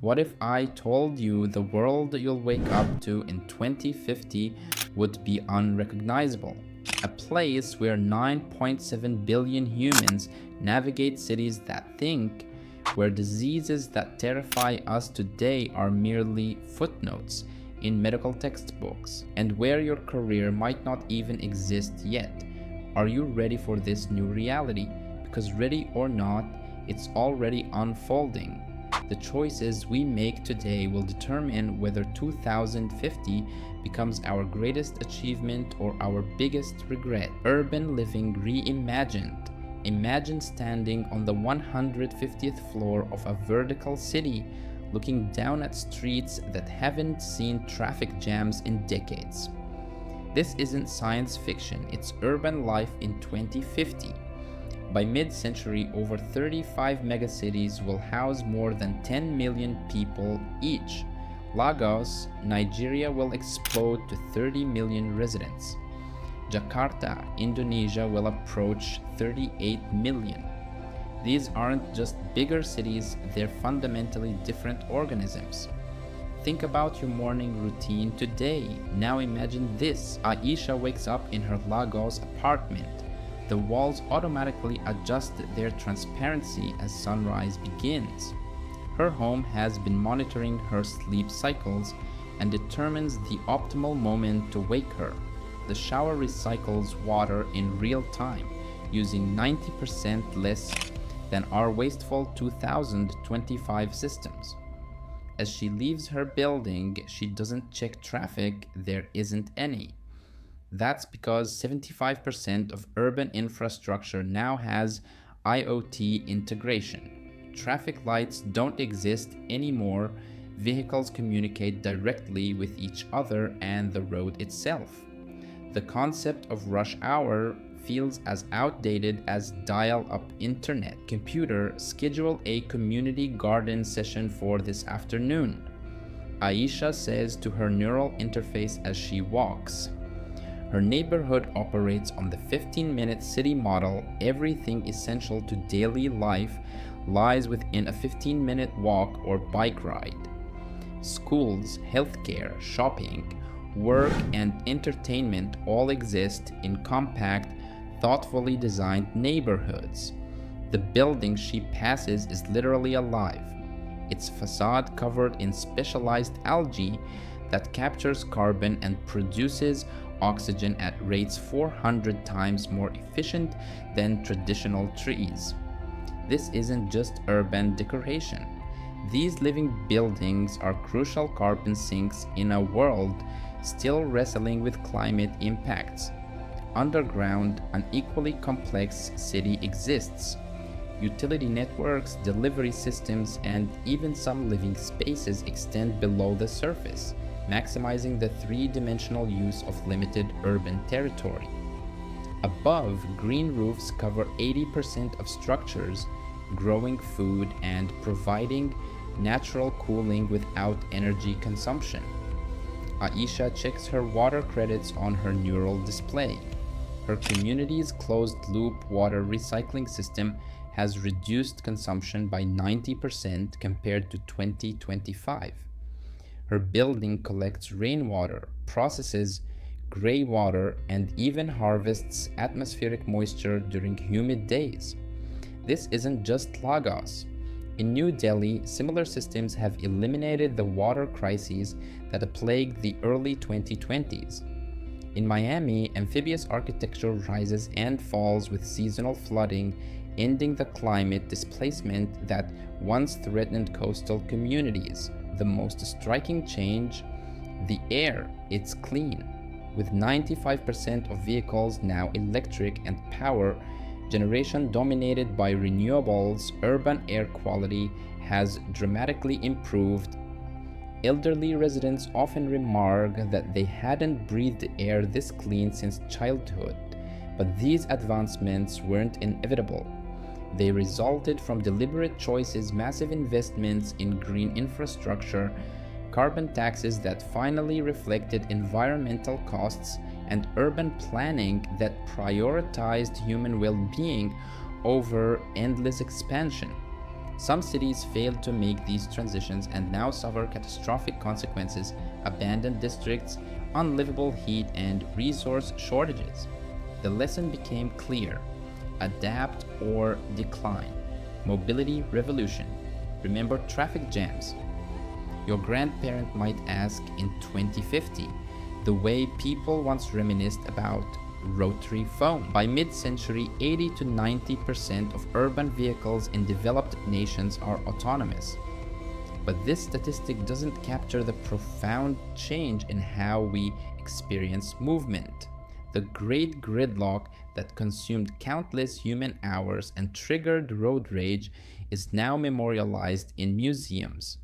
What if I told you the world you'll wake up to in 2050 would be unrecognizable? A place where 9.7 billion humans navigate cities that think, where diseases that terrify us today are merely footnotes in medical textbooks, and where your career might not even exist yet. Are you ready for this new reality? Because ready or not, it's already unfolding. The choices we make today will determine whether 2050 becomes our greatest achievement or our biggest regret. Urban living reimagined. Imagine standing on the 150th floor of a vertical city, looking down at streets that haven't seen traffic jams in decades. This isn't science fiction, it's urban life in 2050. By mid-century, over 35 megacities will house more than 10 million people each. Lagos, Nigeria will explode to 30 million residents. Jakarta, Indonesia will approach 38 million. These aren't just bigger cities, they're fundamentally different organisms. Think about your morning routine today. Now imagine this. Aisha wakes up in her Lagos apartment. The walls automatically adjust their transparency as sunrise begins. Her home has been monitoring her sleep cycles and determines the optimal moment to wake her. The shower recycles water in real time, using 90% less than our wasteful 2025 systems. As she leaves her building, she doesn't check traffic, there isn't any. That's because 75% of urban infrastructure now has IoT integration. Traffic lights don't exist anymore, vehicles communicate directly with each other and the road itself. The concept of rush hour feels as outdated as dial-up internet. Computer, schedule a community garden session for this afternoon. Aisha says to her neural interface as she walks. Her neighborhood operates on the 15-minute city model. Everything essential to daily life lies within a 15-minute walk or bike ride. Schools, healthcare, shopping, work, and entertainment all exist in compact, thoughtfully designed neighborhoods. The building she passes is literally alive. Its facade covered in specialized algae that captures carbon and produces oxygen at rates 400 times more efficient than traditional trees. This isn't just urban decoration. These living buildings are crucial carbon sinks in a world still wrestling with climate impacts. Underground, an equally complex city exists. Utility networks, delivery systems, and even some living spaces extend below the surface, maximizing the three-dimensional use of limited urban territory. Above, green roofs cover 80% of structures, growing food and providing natural cooling without energy consumption. Aisha checks her water credits on her neural display. Her community's closed-loop water recycling system has reduced consumption by 90% compared to 2025. Her building collects rainwater, processes gray water, and even harvests atmospheric moisture during humid days. This isn't just Lagos. In New Delhi, similar systems have eliminated the water crises that plagued the early 2020s. In Miami, amphibious architecture rises and falls with seasonal flooding, ending the climate displacement that once threatened coastal communities. The most striking change, the air. It's clean. With 95% of vehicles now electric and power generation dominated by renewables, urban air quality has dramatically improved. Elderly residents often remark that they hadn't breathed air this clean since childhood, but these advancements weren't inevitable. They resulted from deliberate choices, massive investments in green infrastructure, carbon taxes that finally reflected environmental costs, and urban planning that prioritized human well-being over endless expansion. Some cities failed to make these transitions and now suffer catastrophic consequences: abandoned districts, unlivable heat, and resource shortages. The lesson became clear: adapt or decline. Mobility revolution. Remember traffic jams. Your grandparent might ask in 2050, the way people once reminisced about rotary phone. By mid-century, 80 to 90% of urban vehicles in developed nations are autonomous. But this statistic doesn't capture the profound change in how we experience movement. The great gridlock that consumed countless human hours and triggered road rage is now memorialized in museums.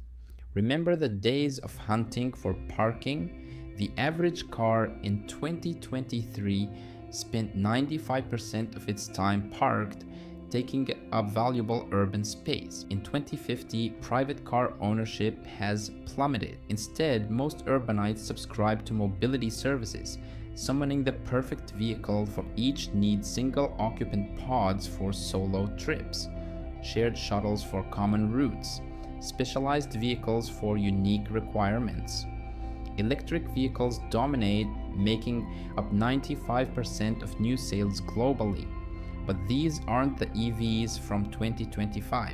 Remember the days of hunting for parking? The average car in 2023 spent 95% of its time parked, taking up valuable urban space. In 2050, private car ownership has plummeted. Instead, most urbanites subscribe to mobility services, summoning the perfect vehicle for each need: single occupant pods for solo trips, shared shuttles for common routes, specialized vehicles for unique requirements. Electric vehicles dominate, making up 95% of new sales globally. But these aren't the EVs from 2025.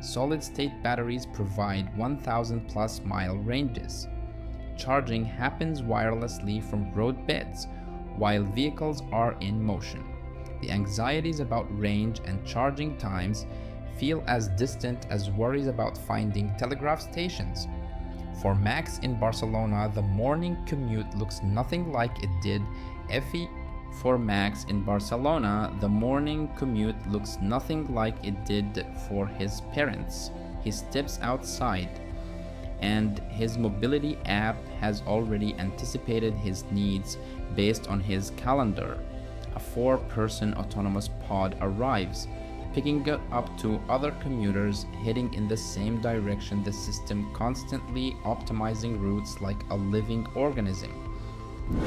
Solid-state batteries provide 1,000 plus mile ranges. Charging happens wirelessly from roadbeds while vehicles are in motion. The anxieties about range and charging times feel as distant as worries about finding telegraph stations. For Max in Barcelona, the morning commute looks nothing like it did For Max in Barcelona, the morning commute looks nothing like it did for his parents. He steps outside, and his mobility app has already anticipated his needs based on his calendar. A 4-person autonomous pod arrives, picking up two other commuters heading in the same direction, the system constantly optimizing routes like a living organism.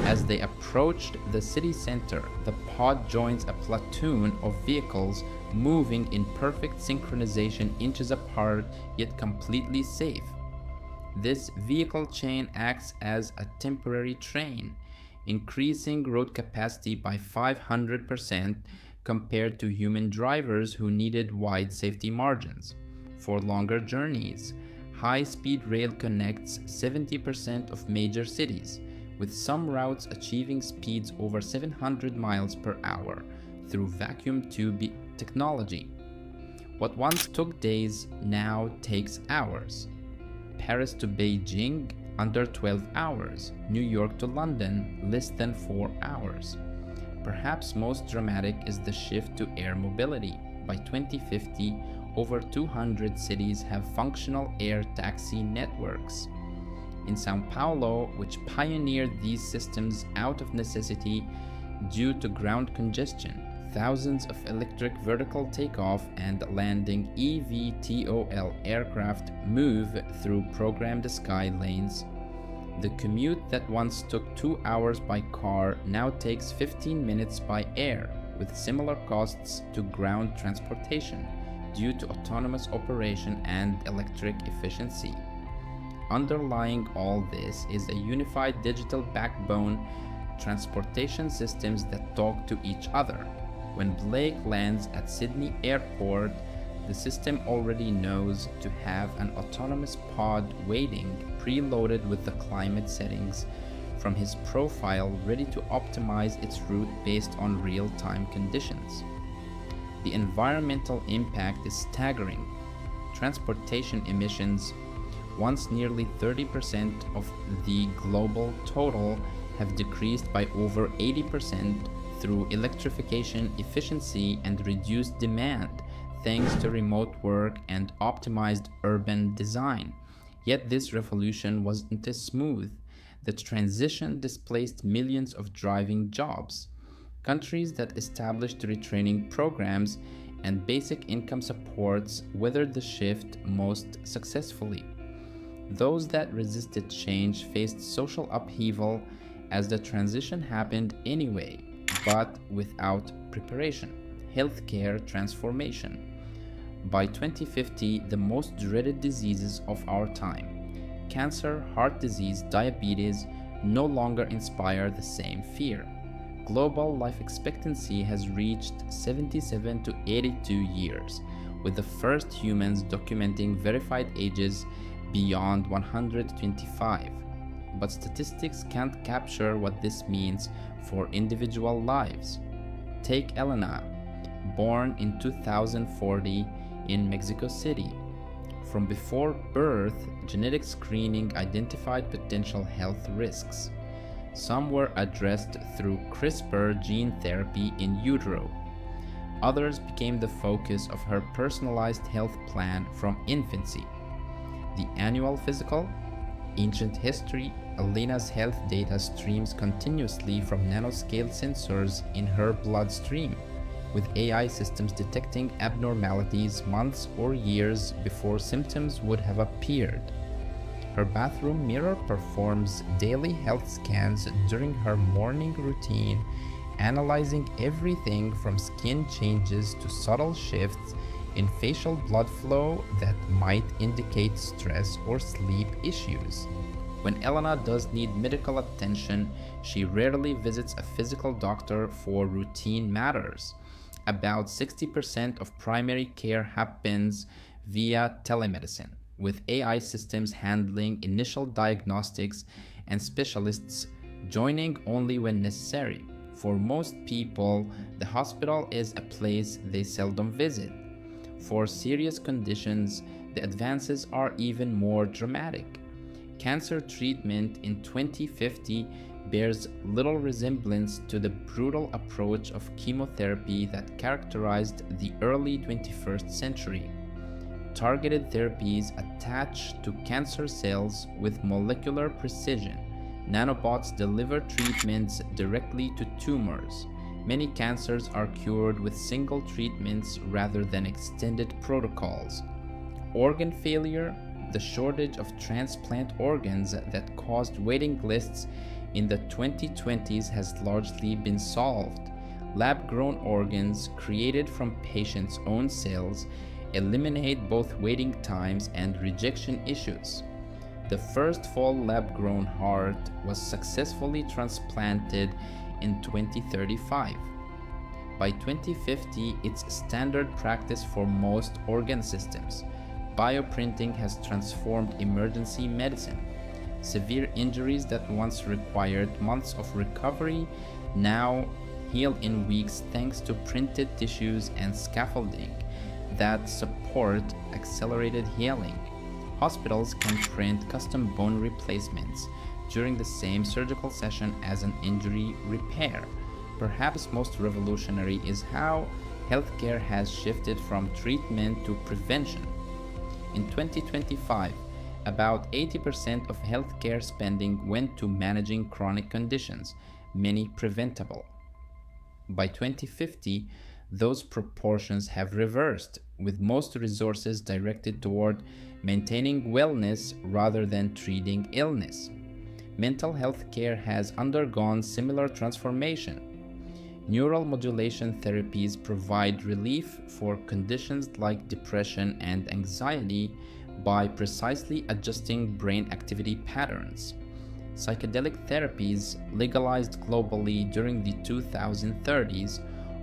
As they approached the city center, the pod joins a platoon of vehicles moving in perfect synchronization, inches apart yet completely safe. This vehicle chain acts as a temporary train, increasing road capacity by 500% compared to human drivers who needed wide safety margins. For longer journeys, high-speed rail connects 70% of major cities, with some routes achieving speeds over 700 miles per hour through vacuum tube technology. What once took days now takes hours. Paris to Beijing, under 12 hours. New York to London, less than 4 hours. Perhaps most dramatic is the shift to air mobility. By 2050, over 200 cities have functional air taxi networks. In Sao Paulo, which pioneered these systems out of necessity due to ground congestion, thousands of electric vertical takeoff and landing eVTOL aircraft move through programmed sky lanes. The commute that once took 2 hours by car now takes 15 minutes by air, with similar costs to ground transportation due to autonomous operation and electric efficiency. Underlying all this is a unified digital backbone, transportation systems that talk to each other. When Blake lands at Sydney Airport, the system already knows to have an autonomous pod waiting, preloaded with the climate settings from his profile, ready to optimize its route based on real-time conditions. The environmental impact is staggering. Transportation emissions, once nearly 30% of the global total, have decreased by over 80% through electrification, efficiency, and reduced demand, thanks to remote work and optimized urban design. Yet this revolution wasn't as smooth. The transition displaced millions of driving jobs. Countries that established retraining programs and basic income supports weathered the shift most successfully. Those that resisted change faced social upheaval as the transition happened anyway, but without preparation. Healthcare transformation. By 2050, the most dreaded diseases of our time, cancer, heart disease, diabetes, no longer inspire the same fear. Global life expectancy has reached 77 to 82 years, with the first humans documenting verified ages beyond 125. But statistics can't capture what this means for individual lives. Take Elena, born in 2040 in Mexico City. From before birth, genetic screening identified potential health risks. Some were addressed through CRISPR gene therapy in utero. Others became the focus of her personalized health plan from infancy. The annual physical, ancient history, Elena's health data streams continuously from nanoscale sensors in her bloodstream, with AI systems detecting abnormalities months or years before symptoms would have appeared. Her bathroom mirror performs daily health scans during her morning routine, analyzing everything from skin changes to subtle shifts in facial blood flow that might indicate stress or sleep issues. When Elena does need medical attention, she rarely visits a physical doctor for routine matters. About 60% of primary care happens via telemedicine, with AI systems handling initial diagnostics and specialists joining only when necessary. For most people, the hospital is a place they seldom visit. For serious conditions, the advances are even more dramatic. Cancer treatment in 2050 bears little resemblance to the brutal approach of chemotherapy that characterized the early 21st century. Targeted therapies attach to cancer cells with molecular precision. Nanobots deliver treatments directly to tumors. Many cancers are cured with single treatments rather than extended protocols. Organ failure, the shortage of transplant organs that caused waiting lists in the 2020s has largely been solved. Lab-grown organs created from patients' own cells eliminate both waiting times and rejection issues. The first full lab-grown heart was successfully transplanted in 2035. By 2050, it's standard practice for most organ systems. Bioprinting has transformed emergency medicine. Severe injuries that once required months of recovery now heal in weeks thanks to printed tissues and scaffolding that support accelerated healing. Hospitals can print custom bone replacements during the same surgical session as an injury repair. Perhaps most revolutionary is how healthcare has shifted from treatment to prevention. In 2025, about 80% of healthcare spending went to managing chronic conditions, many preventable. By 2050, those proportions have reversed, with most resources directed toward maintaining wellness rather than treating illness. Mental health care has undergone similar transformation. Neural modulation therapies provide relief for conditions like depression and anxiety by precisely adjusting brain activity patterns. Psychedelic therapies, legalized globally during the 2030s,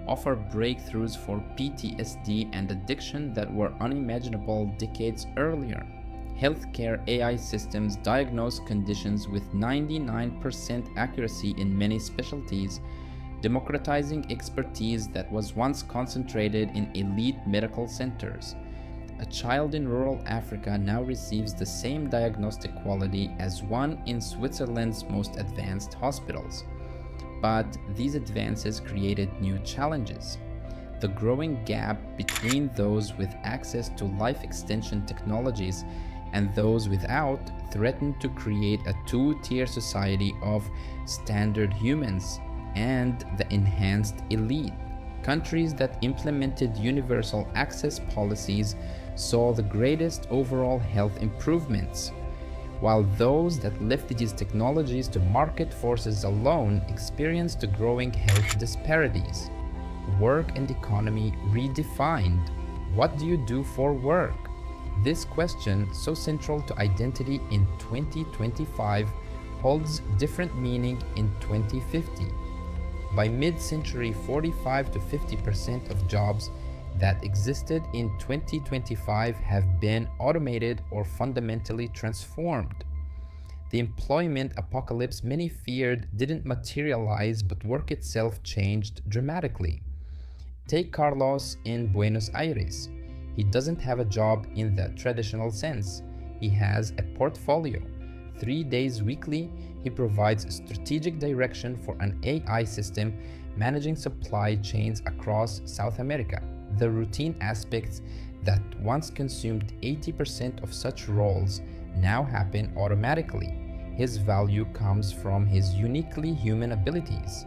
offer breakthroughs for PTSD and addiction that were unimaginable decades earlier. Healthcare AI systems diagnose conditions with 99% accuracy in many specialties, democratizing expertise that was once concentrated in elite medical centers. A child in rural Africa now receives the same diagnostic quality as one in Switzerland's most advanced hospitals. But these advances created new challenges. The growing gap between those with access to life extension technologies and those without threatened to create a two-tier society of standard humans and the enhanced elite. Countries that implemented universal access policies saw the greatest overall health improvements, while those that left these technologies to market forces alone experienced growing health disparities. Work and economy redefined. What do you do for work? This question, so central to identity in 2025, holds different meaning in 2050. By mid-century, 45 to 50% of jobs that existed in 2025 have been automated or fundamentally transformed. The employment apocalypse many feared didn't materialize, but work itself changed dramatically. Take Carlos in Buenos Aires. He doesn't have a job in the traditional sense. He has a portfolio. 3 days weekly, he provides strategic direction for an AI system managing supply chains across South America. The routine aspects that once consumed 80% of such roles now happen automatically. His value comes from his uniquely human abilities,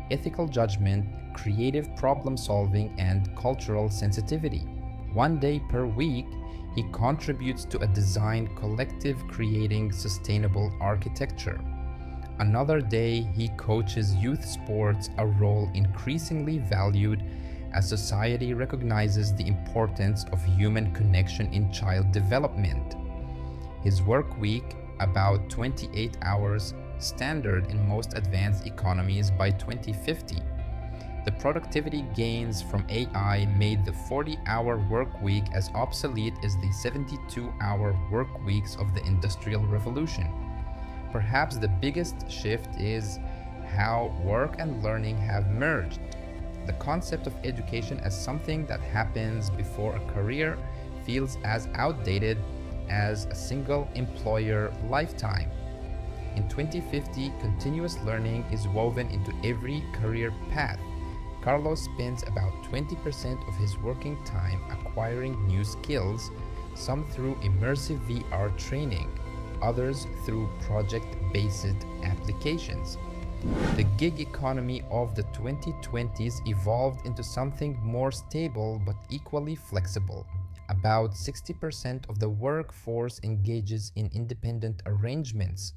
ethical judgment, creative problem solving, and cultural sensitivity. 1 day per week, he contributes to a design collective creating sustainable architecture. Another day, he coaches youth sports, a role increasingly valued as society recognizes the importance of human connection in child development. His work week, about 28 hours, standard in most advanced economies by 2050. The productivity gains from AI made the 40-hour work week as obsolete as the 72-hour work weeks of the Industrial Revolution. Perhaps the biggest shift is how work and learning have merged. The concept of education as something that happens before a career feels as outdated as a single employer lifetime. In 2050, continuous learning is woven into every career path. Carlos spends about 20% of his working time acquiring new skills, some through immersive VR training, others through project-based applications. The gig economy of the 2020s evolved into something more stable but equally flexible. About 60% of the workforce engages in independent arrangements,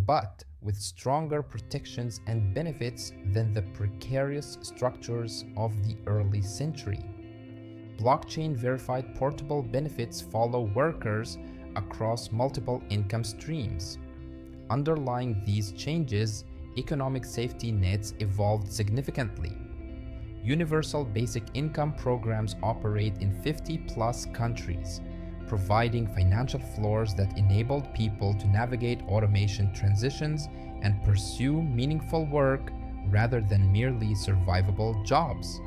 but with stronger protections and benefits than the precarious structures of the early century. Blockchain-verified portable benefits follow workers across multiple income streams. Underlying these changes, economic safety nets evolved significantly. Universal basic income programs operate in 50-plus countries, providing financial floors that enabled people to navigate automation transitions and pursue meaningful work rather than merely survivable jobs.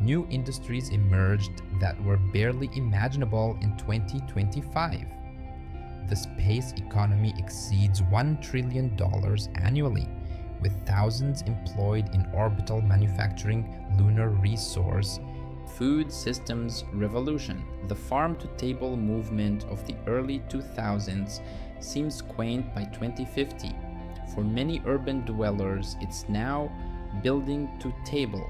New industries emerged that were barely imaginable in 2025. The space economy exceeds $1 trillion annually, with thousands employed in orbital manufacturing, lunar resource, food systems revolution. The farm-to-table movement of the early 2000s seems quaint by 2050. For many urban dwellers, it's now building to table,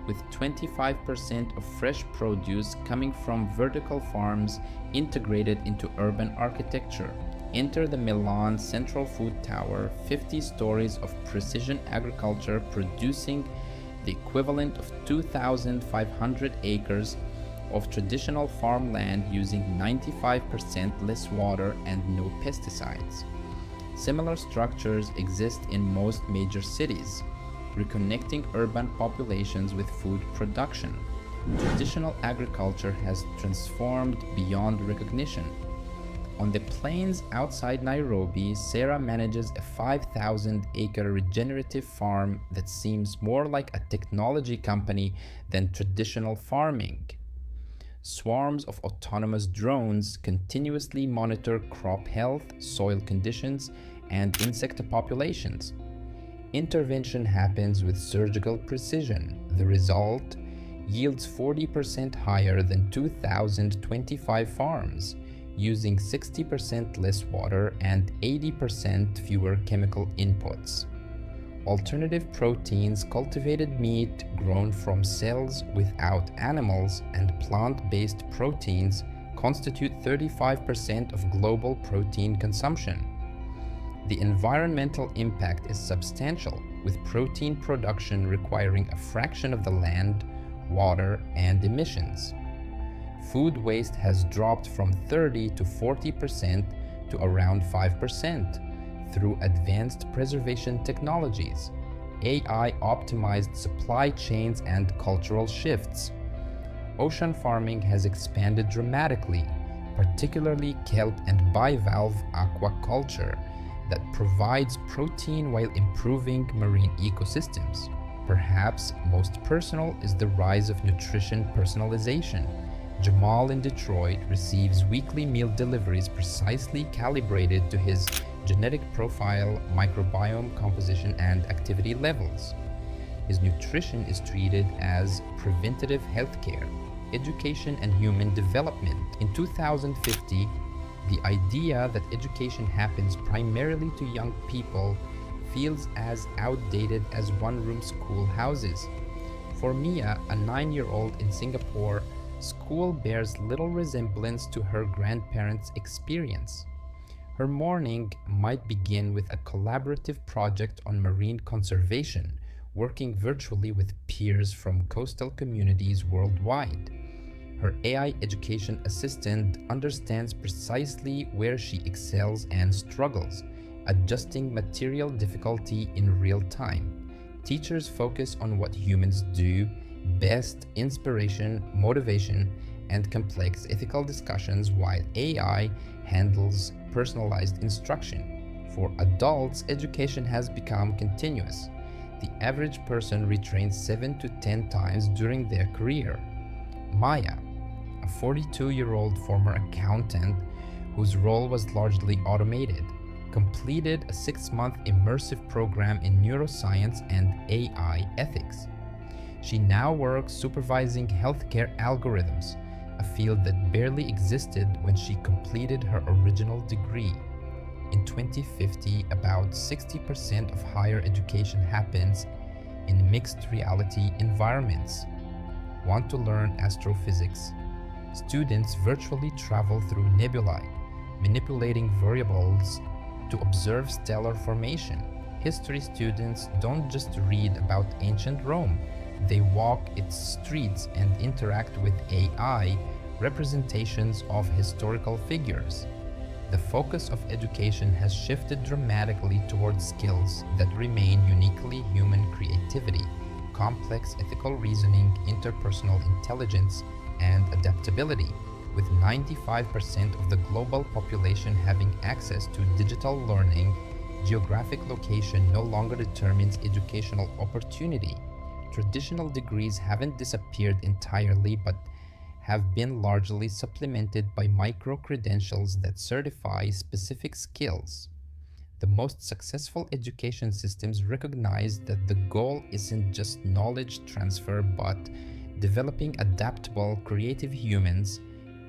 with 25% of fresh produce coming from vertical farms integrated into urban architecture. Enter the Milan Central Food Tower, 50 stories of precision agriculture producing the equivalent of 2,500 acres of traditional farmland using 95% less water and no pesticides. Similar structures exist in most major cities, reconnecting urban populations with food production. Traditional agriculture has transformed beyond recognition. On the plains outside Nairobi, Sarah manages a 5,000-acre regenerative farm that seems more like a technology company than traditional farming. Swarms of autonomous drones continuously monitor crop health, soil conditions, and insect populations. Intervention happens with surgical precision. The result yields 40% higher than 2025 farms, using 60% less water and 80% fewer chemical inputs. Alternative proteins, cultivated meat grown from cells without animals, and plant-based proteins constitute 35% of global protein consumption. The environmental impact is substantial, with protein production requiring a fraction of the land, water, and emissions. Food waste has dropped from 30 to 40% to around 5% through advanced preservation technologies, AI optimized supply chains, and cultural shifts. Ocean farming has expanded dramatically, particularly kelp and bivalve aquaculture that provides protein while improving marine ecosystems. Perhaps most personal is the rise of nutrition personalization. Jamal in Detroit receives weekly meal deliveries precisely calibrated to his genetic profile, microbiome composition, and activity levels. His nutrition is treated as preventative healthcare, education, and human development. In 2050, the idea that education happens primarily to young people feels as outdated as one-room schoolhouses. For Mia, a 9-year-old in Singapore, school bears little resemblance to her grandparents' experience. Her morning might begin with a collaborative project on marine conservation, working virtually with peers from coastal communities worldwide. Her AI education assistant understands precisely where she excels and struggles, adjusting material difficulty in real time. Teachers focus on what humans do best: inspiration, motivation, and complex ethical discussions, while AI handles personalized instruction. For adults, education has become continuous. The average person retrains 7 to 10 times during their career. Maya, a 42-year-old former accountant whose role was largely automated, completed a 6-month immersive program in neuroscience and AI ethics. She now works supervising healthcare algorithms, a field that barely existed when she completed her original degree. In 2050, about 60% of higher education happens in mixed reality environments. Want to learn astrophysics? Students virtually travel through nebulae, manipulating variables to observe stellar formation. History students don't just read about ancient Rome, they walk its streets and interact with AI representations of historical figures. The focus of education has shifted dramatically towards skills that remain uniquely human: creativity, complex ethical reasoning, interpersonal intelligence, and adaptability. With 95% of the global population having access to digital learning, geographic location no longer determines educational opportunity. Traditional degrees haven't disappeared entirely, but have been largely supplemented by micro-credentials that certify specific skills. The most successful education systems recognize that the goal isn't just knowledge transfer, but developing adaptable, creative humans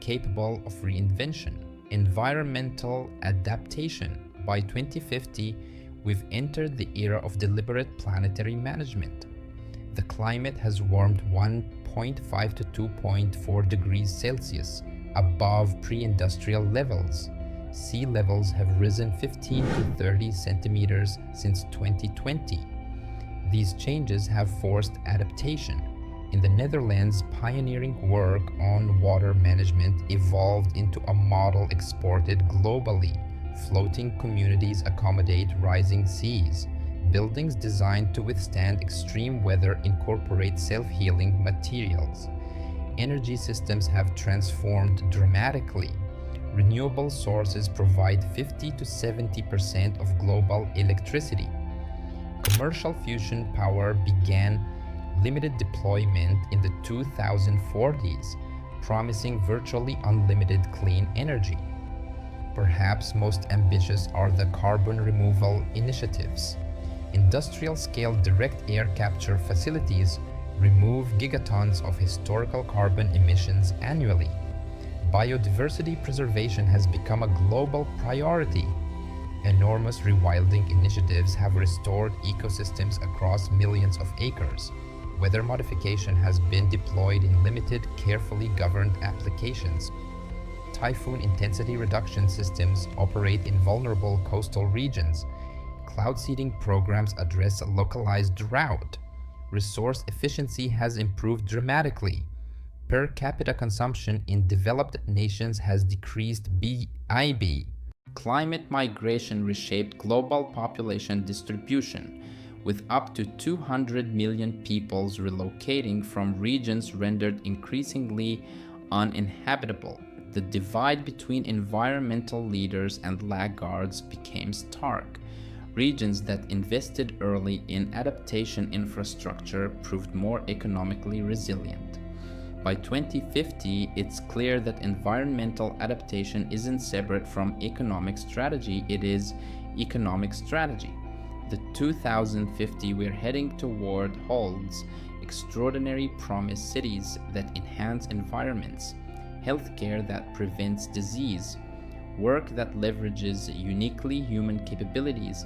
capable of reinvention. Environmental adaptation. By 2050, we've entered the era of deliberate planetary management. The climate has warmed 1.5 to 2.4 degrees Celsius above pre-industrial levels. Sea levels have risen 15 to 30 centimeters since 2020. These changes have forced adaptation. In the Netherlands, pioneering work on water management evolved into a model exported globally. Floating communities accommodate rising seas. Buildings designed to withstand extreme weather incorporate self-healing materials. Energy systems have transformed dramatically. Renewable sources provide 50 to 70% of global electricity. Commercial fusion power began limited deployment in the 2040s, promising virtually unlimited clean energy. Perhaps most ambitious are the carbon removal initiatives. Industrial-scale direct air capture facilities remove gigatons of historical carbon emissions annually. Biodiversity preservation has become a global priority. Enormous rewilding initiatives have restored ecosystems across millions of acres. Weather modification has been deployed in limited, carefully governed applications. Typhoon intensity reduction systems operate in vulnerable coastal regions. Cloud seeding programs address localized drought. Resource efficiency has improved dramatically. per capita consumption in developed nations has decreased BIB. Climate migration reshaped global population distribution, with up to 200 million peoples relocating from regions rendered increasingly uninhabitable. The divide between environmental leaders and laggards became stark. Regions that invested early in adaptation infrastructure proved more economically resilient. By 2050, it's clear that environmental adaptation isn't separate from economic strategy, it is economic strategy. The 2050 we're heading toward holds extraordinary promise: cities that enhance environments, healthcare that prevents disease, work that leverages uniquely human capabilities,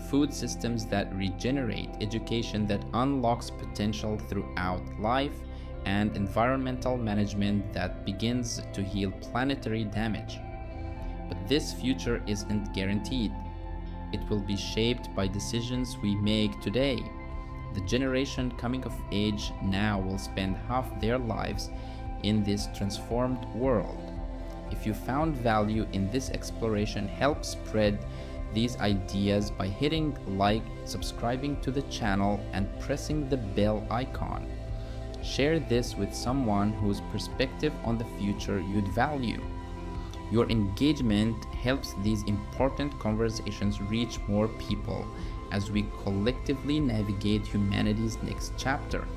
food systems that regenerate, education that unlocks potential throughout life, and environmental management that begins to heal planetary damage. But this future isn't guaranteed. It will be shaped by decisions we make today. The generation coming of age now will spend half their lives in this transformed world. If you found value in this exploration, help spread these ideas by hitting like, subscribing to the channel, and pressing the bell icon. Share this with someone whose perspective on the future you'd value. Your engagement helps these important conversations reach more people as we collectively navigate humanity's next chapter.